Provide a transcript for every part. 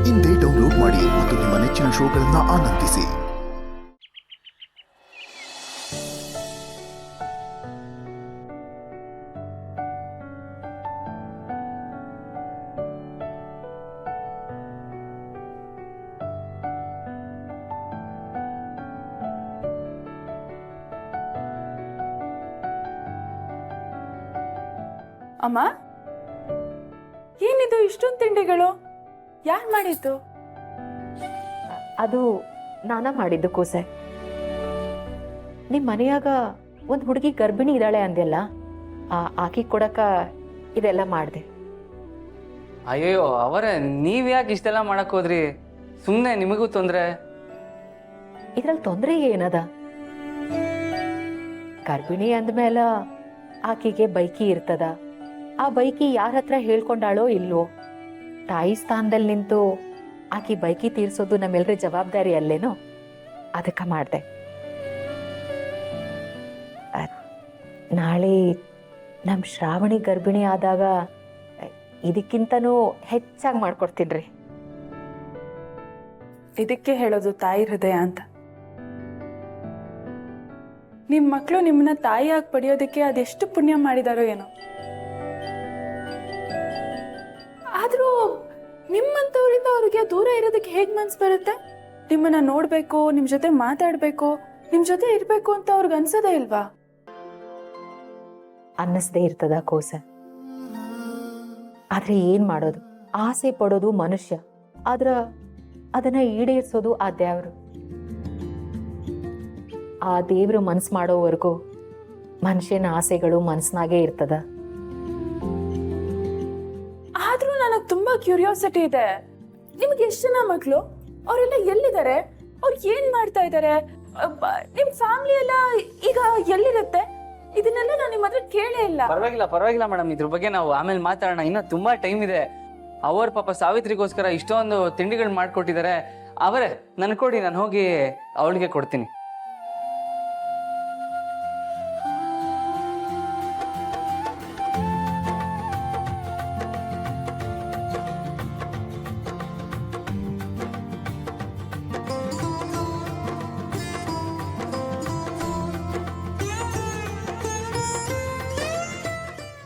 ಇಂದೇ ಡೌನ್ಲೋಡ್ ಮಾಡಿ ಮತ್ತು ನಿಮ್ಮ ನೆಚ್ಚಿನ ಶೋಗಳನ್ನು ಆನಂದಿಸಿ. ಅಮ್ಮ, ಏನಿದು ಇಷ್ಟೊಂದು ತಿಂಡಿಗಳು? ಯಾರು ಮಾಡಿದ್ದು? ಅದು ನಾನ ಮಾಡಿದ್ದು ಕೂಸೆ. ನಿಮ್ಮ ಮನೆಯಾಗ ಒಂದು ಹುಡುಗಿ ಗರ್ಭಿಣಿ ಇದ್ದಾಳೆ ಅಂದೆಲ್ಲ, ಆಕಿ ಕೊಡಕ ಇದೆಲ್ಲ ಮಾಡಿದೆ. ಅಯ್ಯೋ ಅವರೇ, ನೀವ್ ಯಾಕೆ ಇಷ್ಟೆಲ್ಲ ಮಾಡಕ್ ಹೋದ್ರಿ? ಸುಮ್ಮನೆ ನಿಮಗೂ ತೊಂದರೆ. ಇದ್ರಲ್ಲಿ ತೊಂದರೆ ಏನದ? ಗರ್ಭಿಣಿ ಅಂದ್ಮೇಲೆ ಆಕಿಗೆ ಬೈಕಿ ಇರ್ತದ. ಆ ಬೈಕಿ ಯಾರ ಹತ್ರ ಹೇಳ್ಕೊಂಡಾಳೋ ಇಲ್ವೋ, ತಾಯಿ ಸ್ಥಾನದಲ್ಲಿ ನಿಂತು ಆಕಿ ಬೈಕಿ ತೀರ್ಸೋದು ನಮ್ಮೆಲ್ಲರ ಜವಾಬ್ದಾರಿ ಅಲ್ಲೇನೋ, ಅದಕ್ಕೆ ಮಾಡಿದೆ. ನಾಳೆ ನಮ್ಮ ಶ್ರಾವಣಿ ಗರ್ಭಿಣಿ ಆದಾಗ ಇದಕ್ಕಿಂತನೂ ಹೆಚ್ಚಾಗಿ ಮಾಡ್ಕೊಡ್ತೀನಿ. ಇದಕ್ಕೆ ಹೇಳೋದು ತಾಯಿ ಹೃದಯ ಅಂತ. ನಿಮ್ಮ ಮಕ್ಕಳು ನಿಮ್ಮನ್ನ ತಾಯಿಯಾಗಿ ಪಡೆಯೋದಕ್ಕೆ ಅದೆಷ್ಟು ಪುಣ್ಯ ಮಾಡಿದಾರೋ ಏನೋ. ಆದರೂ ನಿಮ್ಮಂಥವರಿಂದ ಅವ್ರಿಗೆ ದೂರ ಇರೋದಕ್ಕೆ ಹೇಗೆ ಮನ್ಸು ಬರುತ್ತೆ? ನಿಮ್ಮನ್ನ ನೋಡಬೇಕು, ನಿಮ್ಮ ಜೊತೆ ಮಾತಾಡಬೇಕು, ನಿಮ್ಮ ಜೊತೆ ಇರಬೇಕು ಅಂತ ಅವ್ರಿಗೆ ಅನ್ಸೋದೇ ಇಲ್ವಾ? ಅನ್ನಿಸ್ದೇ ಇರ್ತದ ಕೋಸ. ಆದ್ರೆ ಏನ್ ಮಾಡೋದು? ಆಸೆ ಪಡೋದು ಮನುಷ್ಯ, ಆದ್ರ ಅದನ್ನ ಈಡೇರಿಸೋದು ಆ ದೇವ್ರು. ಆ ದೇವ್ರು ಮನ್ಸು ಮಾಡೋವರೆಗೂ ಮನುಷ್ಯನ ಆಸೆಗಳು ಮನ್ಸ್ನಾಗೆ ಇರ್ತದ. ಆದ್ರೂ ನನಗೆ ತುಂಬಾ ಕ್ಯೂರಿಯಾಸಿಟಿ ಇದೆ. ನಿಮ್ಗೆ ಎಷ್ಟು ಜನ ಮಕ್ಕಳು? ಅವರೆಲ್ಲ ಎಲ್ಲಿದ್ದಾರೆ? ಅವ್ರು ಏನ್ ಮಾಡ್ತಾ ಇದ್ದಾರೆ? ನಿಮ್ ಫ್ಯಾಮಿಲಿ ಎಲ್ಲ ಈಗ ಎಲ್ಲಿರುತ್ತೆ? ಇದನ್ನೆಲ್ಲ ನಾನು ನಿಮ್ಮ ಹತ್ರ ಕೇಳೇ ಇಲ್ಲ. ಪರವಾಗಿಲ್ಲ ಮೇಡಮ್, ಇದ್ರ ಬಗ್ಗೆ ನಾವು ಆಮೇಲೆ ಮಾತಾಡೋಣ. ಇನ್ನೂ ತುಂಬಾ ಟೈಮ್ ಇದೆ. ಅವ್ರ ಪಾಪ ಸಾವಿತ್ರಿಗೋಸ್ಕರ ಇಷ್ಟೊಂದು ತಿಂಡಿಗಳು ಮಾಡ್ಕೊಟ್ಟಿದ್ದಾರೆ. ಅವರೇ ನನ್ ಕೊಡಿ, ನಾನು ಹೋಗಿ ಅವಳಿಗೆ ಕೊಡ್ತೀನಿ.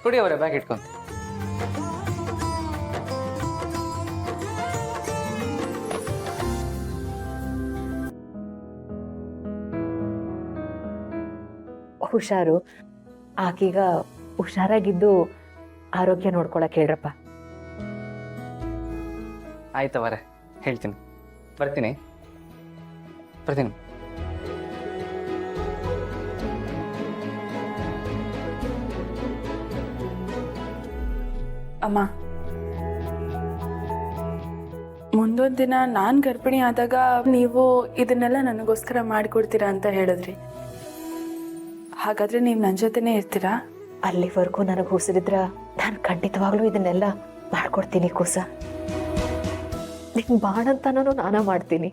ಕೊಡಿ ಅವರೇ, ಬ್ಯಾಗ್ ಇಟ್ಕೊಂತ. ಹುಷಾರು. ಆಕೀಗ ಹುಷಾರಾಗಿದ್ದು ಆರೋಗ್ಯ ನೋಡ್ಕೊಳಕ್ ಹೇಳ್ರಪ್ಪ. ಆಯ್ತವರೇ, ಹೇಳ್ತೀನಿ. ಬರ್ತೀನಿ. ಅಮ್ಮ, ಮುಂದೊಂದು ದಿನ ನಾನು ಗರ್ಭಿಣಿ ಆದಾಗ ನೀವು ಇದನ್ನೆಲ್ಲ ನನಗೋಸ್ಕರ ಮಾಡಿಕೊಡ್ತೀರಾ ಅಂತ ಹೇಳಿದ್ರಿ. ಹಾಗಾದ್ರೆ ನೀವು ನನ್ನ ಜೊತೆನೇ ಇರ್ತೀರಾ? ಅಲ್ಲಿವರೆಗೂ ನನಗೆ ಹುಸಿರಿದ್ರ ನಾನು ಖಂಡಿತವಾಗ್ಲೂ ಇದನ್ನೆಲ್ಲ ಮಾಡ್ಕೊಡ್ತೀನಿ ಕೂಸ. ನಿಂಗೆ ಬಾಣಂತನೂ ನಾನ ಮಾಡ್ತೀನಿ.